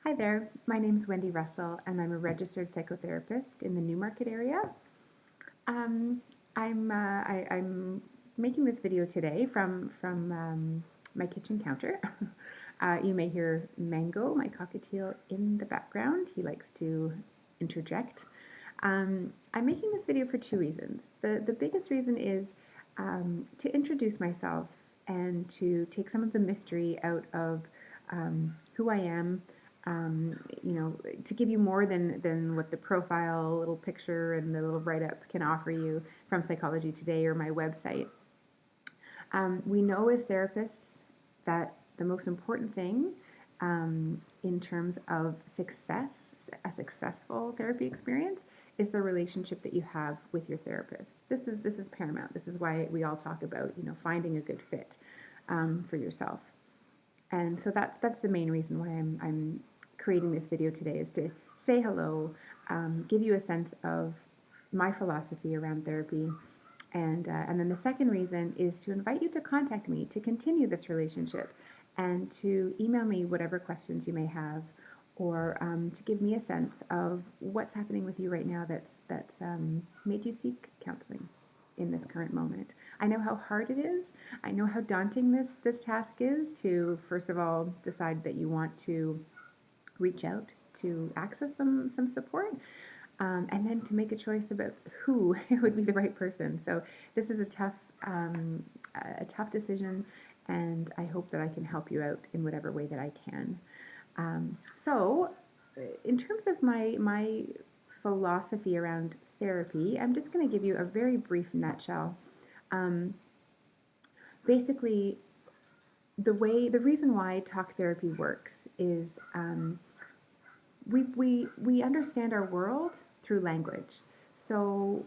Hi there, my name is Wendy Russell, and I'm a registered psychotherapist in the Newmarket area. Um, I'm making this video today from my kitchen counter. You may hear Mango, my cockatiel, in the background. He likes to interject. I'm making this video for two reasons. The biggest reason is to introduce myself and to take some of the mystery out of who I am, to give you more than what the profile, little picture, and the little write up can offer you from Psychology Today or my website. We know as therapists that the most important thing in terms of success, a successful therapy experience, is the relationship that you have with your therapist. This is paramount. This is why we all talk about finding a good fit for yourself. And so that's the main reason why I'm creating this video today, is to say hello, give you a sense of my philosophy around therapy, and then the second reason is to invite you to contact me to continue this relationship and to email me whatever questions you may have, or to give me a sense of what's happening with you right now that's made you seek counseling in this current moment. I know how hard it is. I know how daunting this task is, to first of all decide that you want to reach out to access some support, and then to make a choice about who would be the right person. So this is a tough decision, and I hope that I can help you out in whatever way that I can. So, in terms of my philosophy around therapy, I'm just going to give you a very brief nutshell. Um, Basically, the reason why talk therapy works is we understand our world through language. So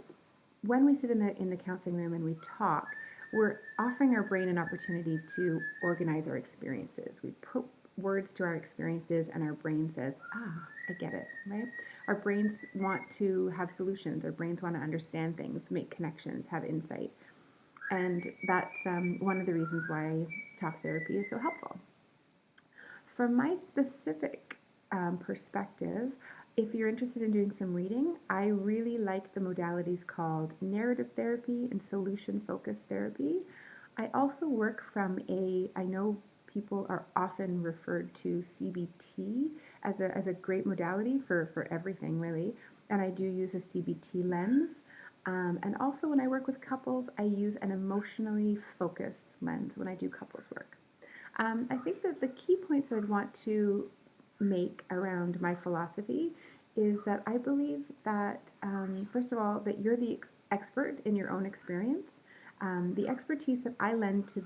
when we sit in the counseling room and we talk, we're offering our brain an opportunity to organize our experiences. We put words to our experiences, and our brain says, I get it, right? Our brains want to have solutions. Our brains want to understand things, make connections, have insight. And that's one of the reasons why talk therapy is so helpful. From my specific perspective, if you're interested in doing some reading, I really like the modalities called narrative therapy and solution focused therapy. I also work from I know people are often referred to CBT as a great modality for everything, really. And I do use a CBT lens. And also, when I work with couples, I use an emotionally focused lens when I do couples work. I think that the key points I'd want to make around my philosophy is that I believe that, first of all, that you're the expert in your own experience. The expertise that I lend to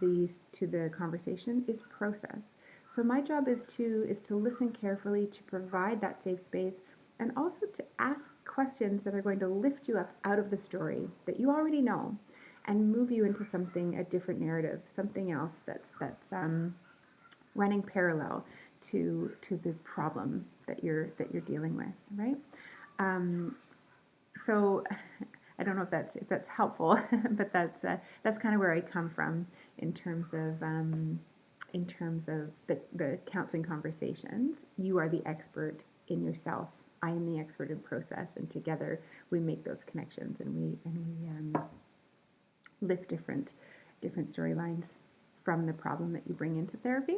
the conversation is process. So my job is to listen carefully, to provide that safe space, and also to ask questions that are going to lift you up out of the story that you already know, and move you into a different narrative, something else that's running parallel to the problem that you're dealing with, right? Um, so I don't know if that's helpful, but that's kind of where I come from in terms of the counseling conversations. You are the expert in yourself. I am the expert in process, and together we make those connections, and we lift different storylines from the problem that you bring into therapy.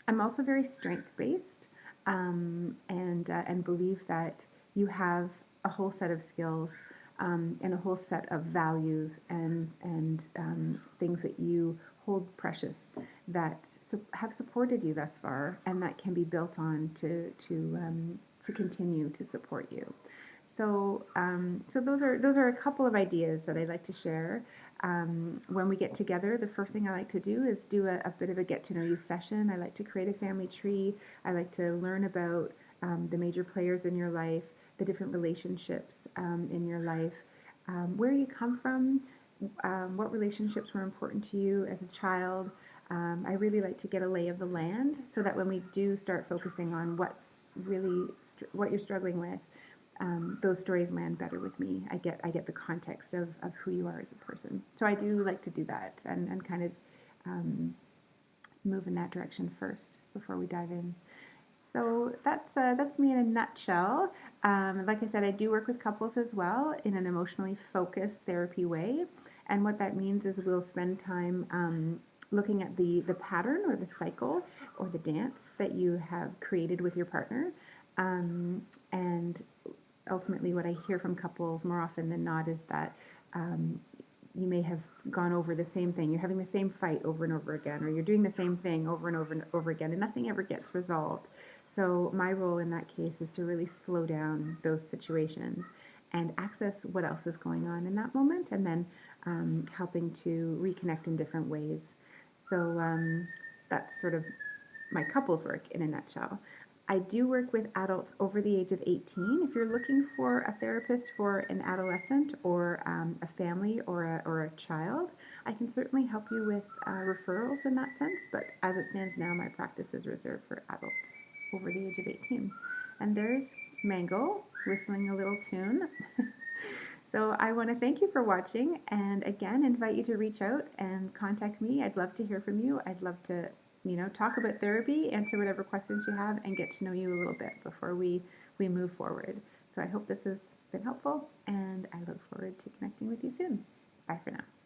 I'm also very strength based, and believe that you have a whole set of skills, and a whole set of values and things that you hold precious that have supported you thus far, and that can be built on to continue to support you. So those are a couple of ideas that I'd like to share. When we get together, the first thing I like to do is do a bit of a get to know you session. I like to create a family tree. I like to learn about the major players in your life, the different relationships in your life, where you come from, what relationships were important to you as a child. I really like to get a lay of the land, so that when we do start focusing on what you're struggling with, those stories land better with me. I get the context of who you are as a person. So I do like to do that, and kind of move in that direction first before we dive in. So that's me in a nutshell. Like I said, I do work with couples as well in an emotionally focused therapy way, and what that means is we'll spend time looking at the pattern or the cycle or the dance that you have created with your partner, and ultimately, what I hear from couples more often than not is that um, you may have gone over the same thing. You're having the same fight over and over again, or you're doing the same thing over and over again, and nothing ever gets resolved. So, my role in that case is to really slow down those situations and access what else is going on in that moment, and then helping to reconnect in different ways. So, that's sort of my couples work in a nutshell. I do work with adults over the age of 18. If you're looking for a therapist for an adolescent or a family or a child, I can certainly help you with referrals in that sense. But as it stands now, my practice is reserved for adults over the age of 18. And there's Mango whistling a little tune. So I want to thank you for watching and again invite you to reach out and contact me. I'd love to hear from you. I'd love to, talk about therapy, answer whatever questions you have, and get to know you a little bit before we move forward. So I hope this has been helpful, and I look forward to connecting with you soon. Bye for now.